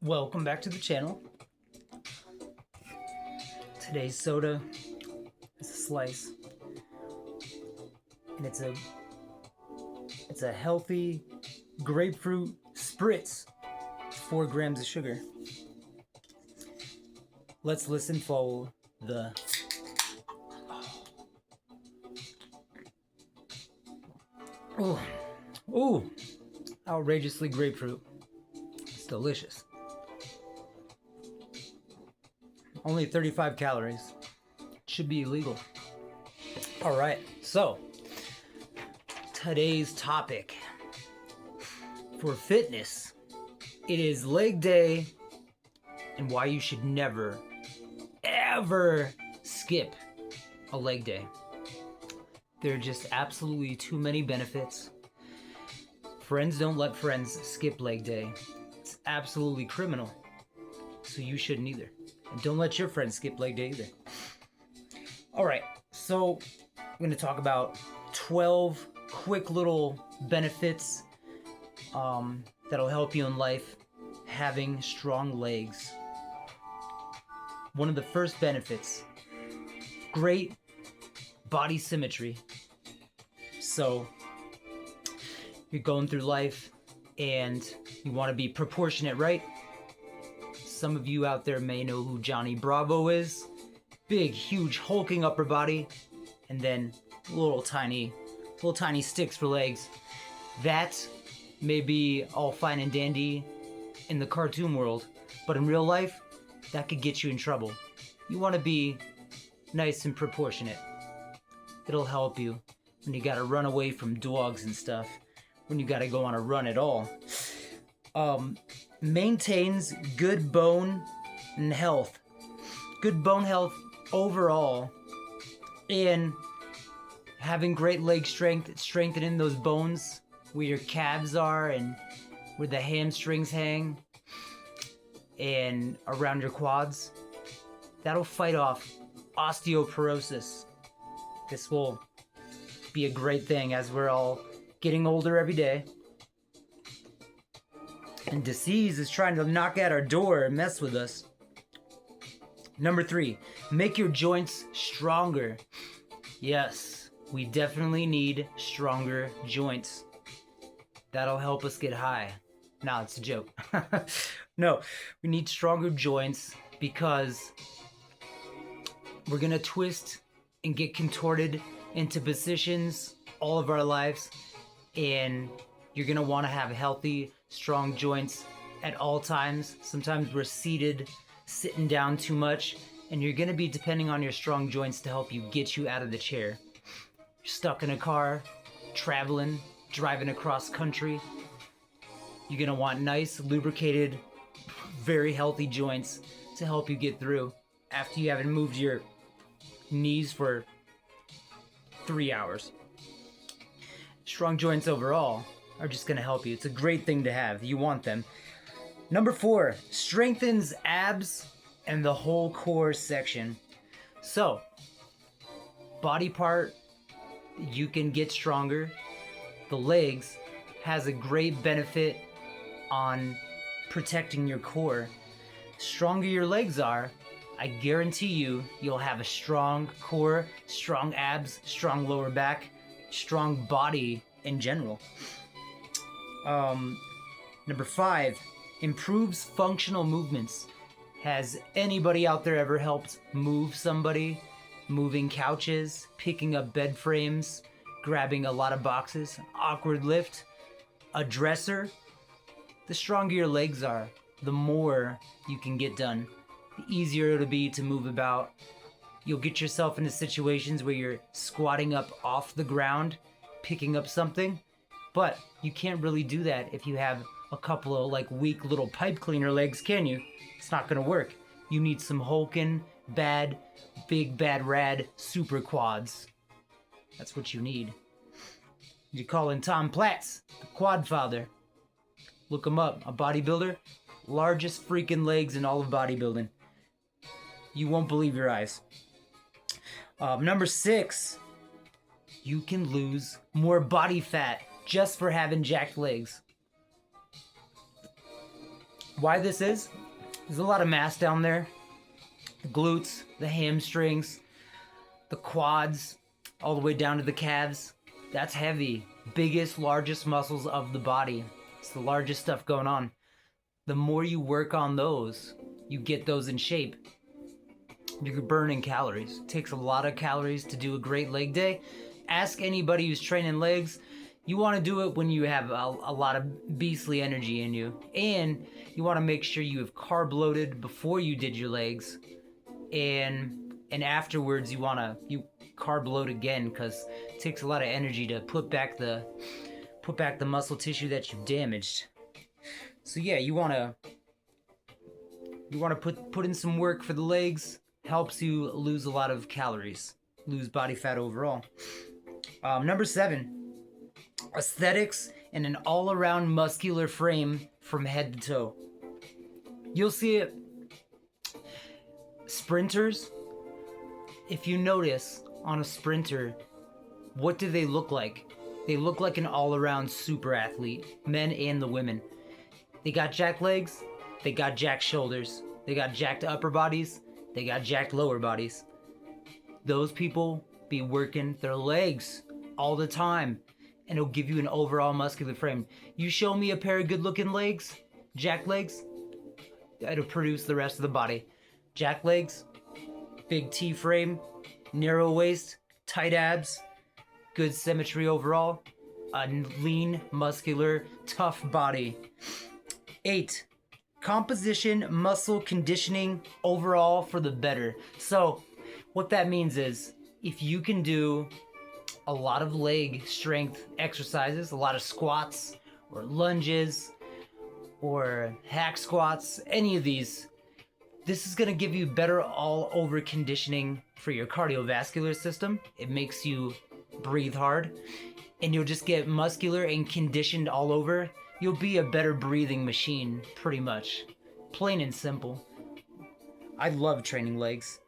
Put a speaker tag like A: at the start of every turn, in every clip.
A: Welcome back to the channel. Today's soda is a slice, and it's a healthy grapefruit spritz. 4 grams of sugar. Let's listen for the ooh, outrageously grapefruit. It's delicious. Only 35 calories. Should be illegal. All right, so today's topic for fitness, it is leg day and why you should never, ever skip a leg day. There are just absolutely too many benefits. Friends don't let friends skip leg day. It's absolutely criminal. So you shouldn't either. And don't let your friends skip leg day either. Alright, so I'm going to talk about 12 quick little benefits that'll help you in life having strong legs. One of the first benefits, great body symmetry. So you're going through life and you want to be proportionate, right? Some of you out there may know who Johnny Bravo is. Big, huge, hulking upper body, and then little tiny sticks for legs. That may be all fine and dandy in the cartoon world, but in real life, that could get you in trouble. You want to be nice and proportionate. It'll help you when you gotta run away from dogs and stuff, when you gotta go on a run at all. Maintains good bone and health. Good bone health overall, and having great leg strength, strengthening those bones where your calves are and where the hamstrings hang and around your quads. That'll fight off osteoporosis. This will be a great thing as we're all getting older every day. And disease is trying to knock at our door and mess with us. Number 3, make your joints stronger. Yes, we definitely need stronger joints. That'll help us get high. Nah, it's a joke. No, we need stronger joints because we're gonna twist and get contorted into positions all of our lives, and you're gonna wanna have healthy, strong joints at all times. Sometimes we're sitting down too much, and you're gonna be depending on your strong joints to help you get you out of the chair. You're stuck in a car, traveling, driving across country. You're gonna want nice, lubricated, very healthy joints to help you get through after you haven't moved your knees for 3 hours. Strong joints overall are just gonna help you. It's a great thing to have. You want them. Number 4, strengthens abs and the whole core section. So, body part, you can get stronger. The legs has a great benefit on protecting your core. Stronger your legs are, I guarantee you'll have a strong core, strong abs, strong lower back, strong body in general. Number 5, improves functional movements. Has anybody out there ever helped move somebody? Moving couches, picking up bed frames, grabbing a lot of boxes, awkward lift, a dresser? The stronger your legs are, the more you can get done. The easier it'll be to move about. You'll get yourself into situations where you're squatting up off the ground, picking up something, but you can't really do that if you have a couple of weak little pipe cleaner legs, can you? It's not gonna work. You need some hulking, bad, big, bad, rad, super quads. That's what you need. You call in Tom Platz, the quad father. Look him up, a bodybuilder, largest freaking legs in all of bodybuilding. You won't believe your eyes. Number 6, you can lose more body fat just for having jacked legs. Why this is, there's a lot of mass down there. The glutes, the hamstrings, the quads, all the way down to the calves. That's heavy. Biggest, largest muscles of the body. It's the largest stuff going on. The more you work on those, you get those in shape, you're burning calories. It takes a lot of calories to do a great leg day. Ask anybody who's training legs. You want to do it when you have a lot of beastly energy in you. And you want to make sure you have carb loaded before you did your legs. And afterwards you carb load again, because it takes a lot of energy to put back the muscle tissue that you've damaged. So yeah, you want to put in some work for the legs. Helps you lose a lot of calories, lose body fat overall. Number 7, aesthetics and an all-around muscular frame from head to toe. You'll see it. Sprinters, if you notice on a sprinter, what do they look like? They look like an all-around super athlete, men and the women. They got jacked legs, they got jacked shoulders, they got jacked upper bodies, they got jacked lower bodies. Those people be working their legs all the time, and it'll give you an overall muscular frame. You show me a pair of good-looking legs, jacked legs, it'll produce the rest of the body. Jacked legs, big T-frame, narrow waist, tight abs, good symmetry overall, a lean, muscular, tough body. 8, composition, muscle conditioning overall for the better. So what that means is, if you can do a lot of leg strength exercises, a lot of squats or lunges or hack squats, any of these, this is going to give you better all-over conditioning for your cardiovascular system. It makes you breathe hard, and you'll just get muscular and conditioned all over. You'll be a better breathing machine, pretty much. Plain and simple. I love training legs.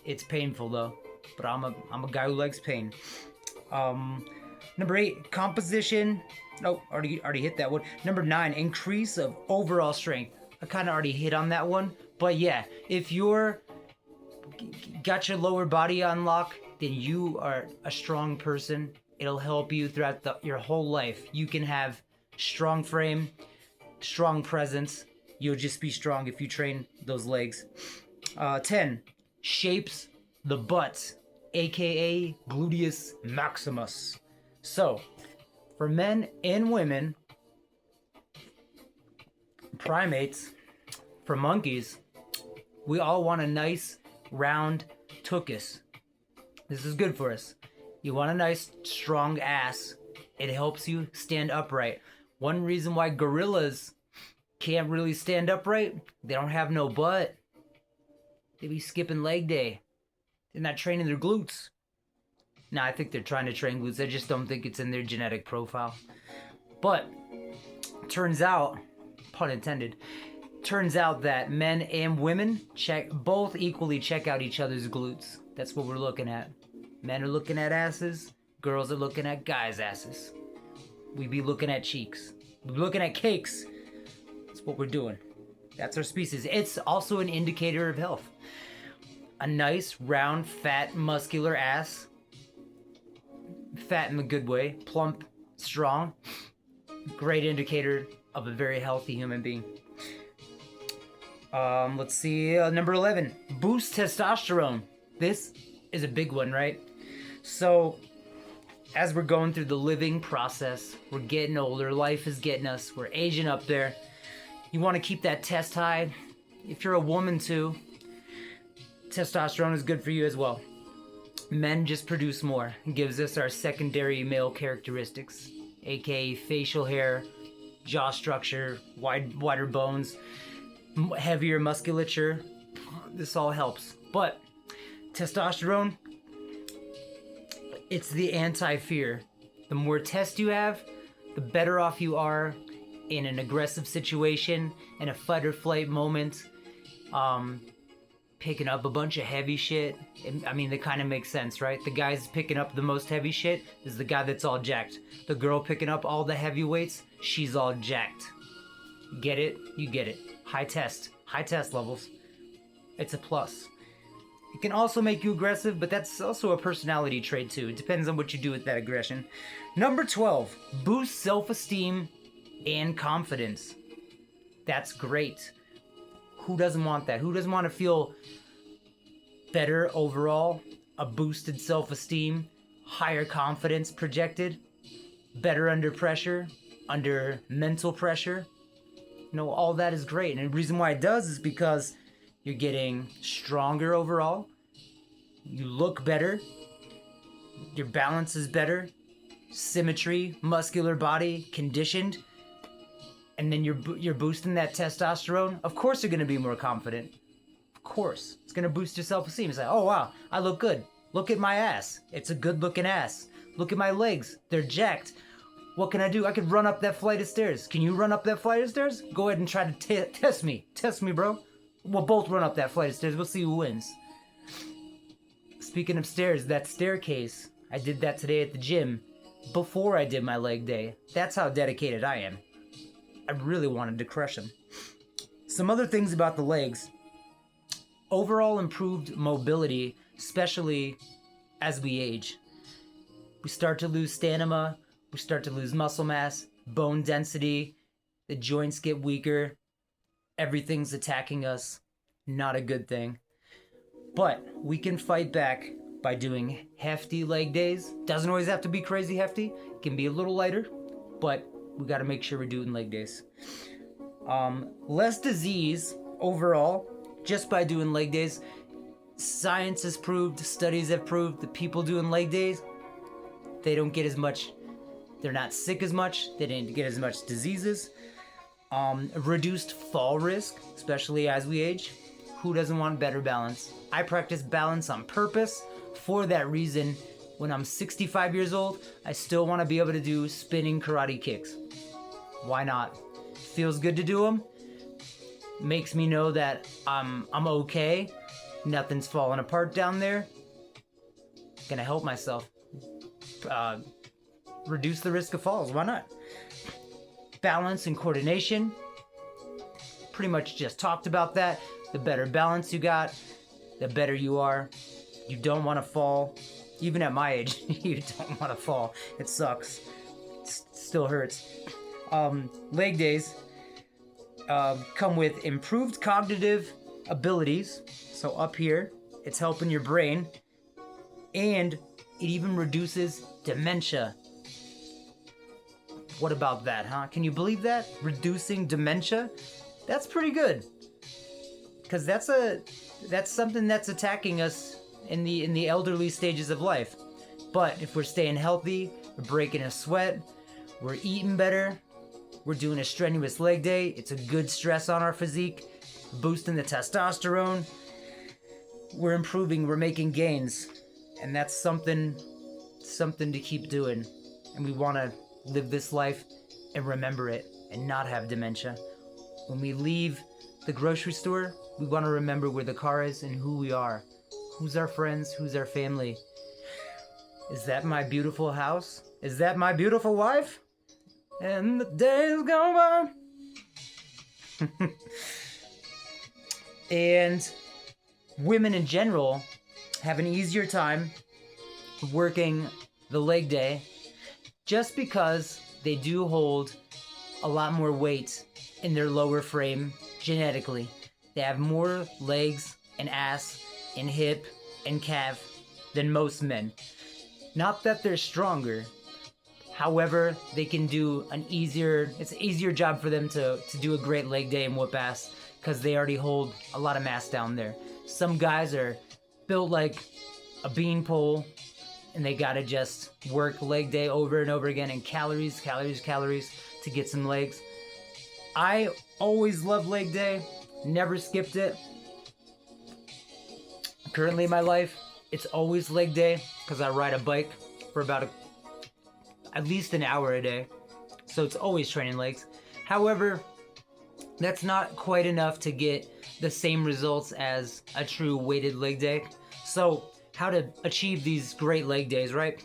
A: It's painful though, but I'm a guy who likes pain. Number 8, composition. Oh, already hit that one. Number 9, increase of overall strength. I kind of already hit on that one, but yeah, if you're got your lower body on lock, then you are a strong person. It'll help you throughout your whole life. You can have strong frame, strong presence. You'll just be strong if you train those legs. 10, shapes the butt, aka gluteus maximus. So, for men and women, primates, for monkeys, we all want a nice round tuchus. This is good for us. You want a nice strong ass. It helps you stand upright. One reason why gorillas can't really stand upright, they don't have no butt. They be skipping leg day. They're not training their glutes. Nah, I think they're trying to train glutes. I just don't think it's in their genetic profile. But turns out, pun intended, turns out that men and women both equally check out each other's glutes. That's what we're looking at. Men are looking at asses, girls are looking at guys' asses. We be looking at cheeks. We be looking at cakes. That's what we're doing. That's our species. It's also an indicator of health. A nice, round, fat, muscular ass. Fat in the good way. Plump, strong. Great indicator of a very healthy human being. Let's see. Number 11. Boost testosterone. This is a big one, right? So, as we're going through the living process, we're getting older, life is getting us, we're aging up there. You want to keep that test high. If you're a woman too, testosterone is good for you as well. Men just produce more. It gives us our secondary male characteristics, aka facial hair, jaw structure, wider bones, heavier musculature. This all helps. But testosterone, it's the anti-fear. The more test you have, the better off you are in an aggressive situation, in a fight or flight moment, picking up a bunch of heavy shit. I mean, that kind of makes sense, right? The guy's picking up the most heavy shit is the guy that's all jacked. The girl picking up all the heavy weights, she's all jacked. Get it? You get it. High test levels. It's a plus. It can also make you aggressive, but that's also a personality trait too. It depends on what you do with that aggression. Number 12, boost self-esteem and confidence. That's great. Who doesn't want that? Who doesn't want to feel better overall? A boosted self-esteem, higher confidence projected, better under pressure, under mental pressure. All that is great. And the reason why it does is because you're getting stronger overall. You look better. Your balance is better. Symmetry, muscular body, conditioned. And then you're boosting that testosterone. Of course you're going to be more confident. Of course. It's going to boost your self-esteem. It's like, oh wow, I look good. Look at my ass. It's a good looking ass. Look at my legs. They're jacked. What can I do? I could run up that flight of stairs. Can you run up that flight of stairs? Go ahead and try to test me. Test me, bro. We'll both run up that flight of stairs. We'll see who wins. Speaking of stairs, that staircase, I did that today at the gym before I did my leg day. That's how dedicated I am. I really wanted to crush them. Some other things about the legs. Overall improved mobility, especially as we age. We start to lose stamina. We start to lose muscle mass, bone density. The joints get weaker. Everything's attacking us. Not a good thing. But we can fight back by doing hefty leg days. Doesn't always have to be crazy hefty. It can be a little lighter, but we got to make sure we're doing leg days. Less disease overall just by doing leg days. Science has proved, studies have proved that people doing leg days, they don't get as much, they're not sick as much, they didn't get as much diseases. Reduced fall risk, especially as we age. Who doesn't want better balance? I practice balance on purpose. For that reason, when I'm 65 years old, I still want to be able to do spinning karate kicks. Why not? Feels good to do them. Makes me know that I'm okay. Nothing's falling apart down there. Gonna help myself. Reduce the risk of falls. Why not? Balance and coordination. Pretty much just talked about that. The better balance you got, the better you are. You don't want to fall. Even at my age, you don't want to fall. It sucks. It still hurts. Leg days come with improved cognitive abilities. So up here, it's helping your brain. And it even reduces dementia. What about that, huh? Can you believe that? Reducing dementia? That's pretty good. Because that's something that's attacking us in the elderly stages of life. But if we're staying healthy, we're breaking a sweat, we're eating better, we're doing a strenuous leg day, it's a good stress on our physique, boosting the testosterone, we're improving, we're making gains. And that's something to keep doing. And we want to live this life and remember it and not have dementia. When we leave the grocery store, we want to remember where the car is and who we are. Who's our friends? Who's our family? Is that my beautiful house? Is that my beautiful wife? And the days go by. And women in general have an easier time working the leg day just because they do hold a lot more weight in their lower frame genetically. They have more legs and ass and hip and calf than most men. Not that they're stronger. However, they can do it's an easier job for them to do a great leg day and whoop ass because they already hold a lot of mass down there. Some guys are built like a beanpole and they gotta just work leg day over and over again and calories to get some legs. I always loved leg day, never skipped it. Currently in my life, it's always leg day because I ride a bike for about at least an hour a day. So it's always training legs. However, that's not quite enough to get the same results as a true weighted leg day. So how to achieve these great leg days, right?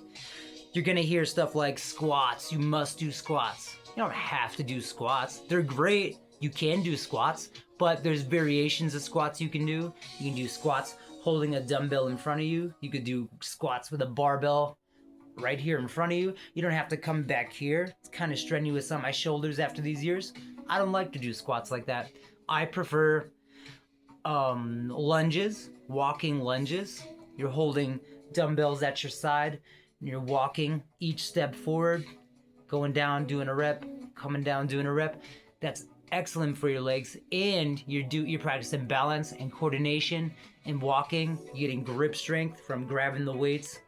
A: You're gonna hear stuff like squats. You must do squats. You don't have to do squats. They're great You can do squats, but there's variations of squats you can do. You can do squats holding a dumbbell in front of you. You could do squats with a barbell right here in front of you. You don't have to come back here. It's kind of strenuous on my shoulders after these years. I don't like to do squats like that. I prefer lunges, walking lunges. You're holding dumbbells at your side and you're walking each step forward, going down, doing a rep, coming down, doing a rep. That's excellent for your legs, and you're practicing balance and coordination and walking. You're getting grip strength from grabbing the weights.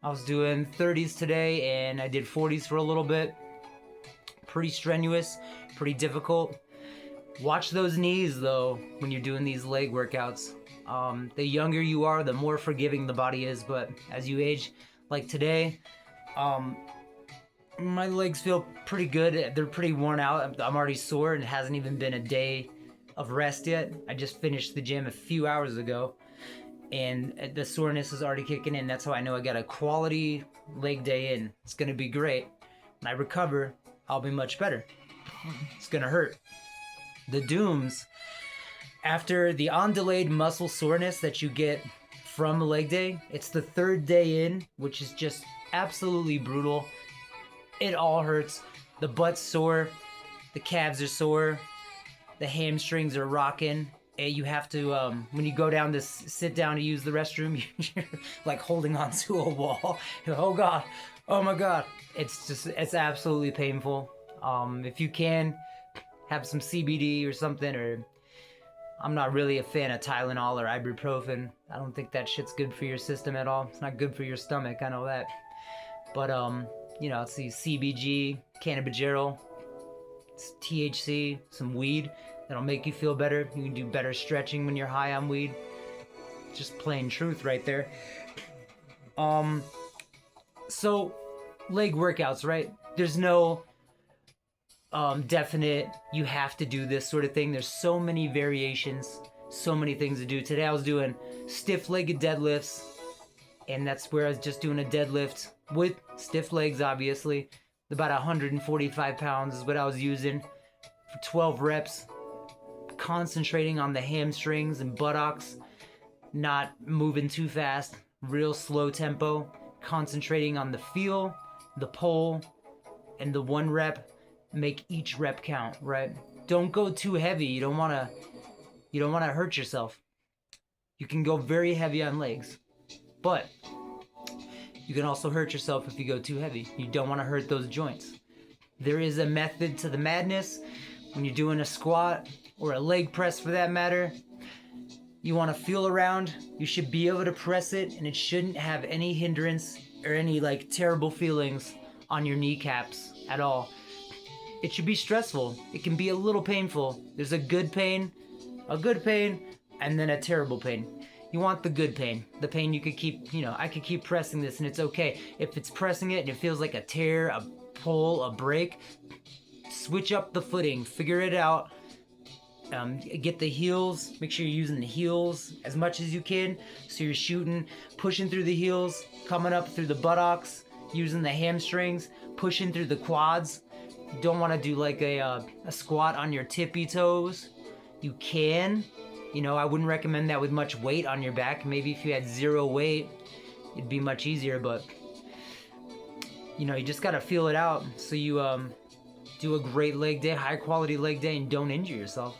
A: I was doing 30s today and I did 40s for a little bit. Pretty strenuous, pretty difficult. Watch those knees though when you're doing these leg workouts. The younger you are, the more forgiving the body is, but as you age, like today, my legs feel pretty good. They're pretty worn out. I'm already sore and it hasn't even been a day of rest yet. I just finished the gym a few hours ago and the soreness is already kicking in. That's how I know I got a quality leg day in. It's gonna be great. When I recover, I'll be much better. It's gonna hurt. The dooms, after the on-delayed muscle soreness that you get from leg day, it's the third day in, which is just absolutely brutal. It all hurts. The butt's sore, the calves are sore, the hamstrings are rocking. And you have to, when you go down to sit down to use the restroom, you're like holding onto a wall. Oh God, oh my God. It's absolutely painful. If you can, have some CBD or something, or I'm not really a fan of Tylenol or ibuprofen. I don't think that shit's good for your system at all. It's not good for your stomach, I know that. But, you know, it's the CBG, cannabigerol, it's THC, some weed that'll make you feel better. You can do better stretching when you're high on weed. Just plain truth right there. So leg workouts, right? There's no definite, you have to do this sort of thing. There's so many variations, so many things to do. Today I was doing stiff-legged deadlifts, and that's where I was just doing a deadlift with stiff legs, obviously. About 145 pounds is what I was using for 12 reps, concentrating on the hamstrings and buttocks, not moving too fast, real slow tempo, concentrating on the feel, the pull, and the one rep. Make each rep count, right? Don't go too heavy. You don't want to hurt yourself. You can go very heavy on legs, but you can also hurt yourself if you go too heavy. You don't want to hurt those joints. There is a method to the madness. When you're doing a squat or a leg press for that matter, you want to feel around. You should be able to press it, and it shouldn't have any hindrance or any like terrible feelings on your kneecaps at all. It should be stressful. It can be a little painful. There's a good pain, and then a terrible pain. You want the good pain. The pain you could keep, you know, I could keep pressing this and it's okay. If it's pressing it and it feels like a tear, a pull, a break, switch up the footing, figure it out. Get the heels, make sure you're using the heels as much as you can. So you're shooting, pushing through the heels, coming up through the buttocks, using the hamstrings, pushing through the quads. You don't want to do like a squat on your tippy toes. You can, you know, I wouldn't recommend that with much weight on your back. Maybe if you had zero weight, it'd be much easier, but you know, you just got to feel it out so you do a great leg day, high quality leg day, and don't injure yourself.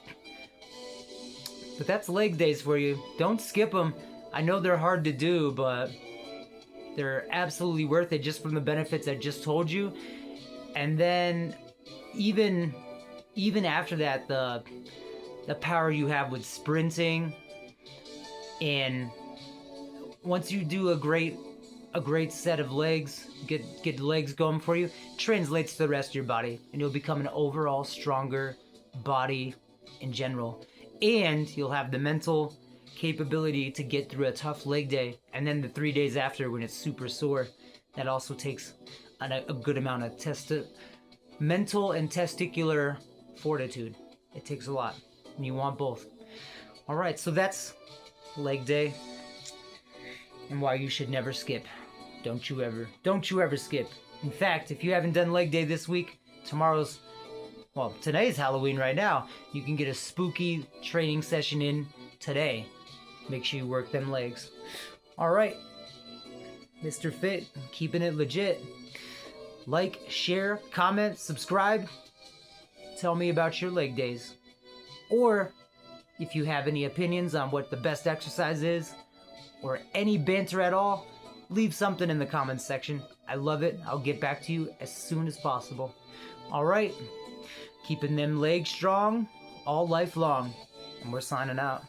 A: But that's leg days for you. Don't skip them. I know they're hard to do, but they're absolutely worth it just from the benefits I just told you. And then even after that, the power you have with sprinting, and once you do a great set of legs, get legs going for you, translates to the rest of your body, and you'll become an overall stronger body in general. And you'll have the mental capability to get through a tough leg day, and then the 3 days after when it's super sore, that also takes a good amount of mental and testicular fortitude. It takes a lot, and you want both. All right, so that's leg day and why you should never skip. Don't you ever skip. In fact, if you haven't done leg day this week, tomorrow's well, today's Halloween right now. You can get a spooky training session in today. Make sure you work them legs. All right, Mr. Fit, keeping it legit. Like, share, comment, subscribe. Tell me about your leg days. Or if you have any opinions on what the best exercise is, or any banter at all, leave something in the comments section. I love it. I'll get back to you as soon as possible. All right, keeping them legs strong all life long. And we're signing out.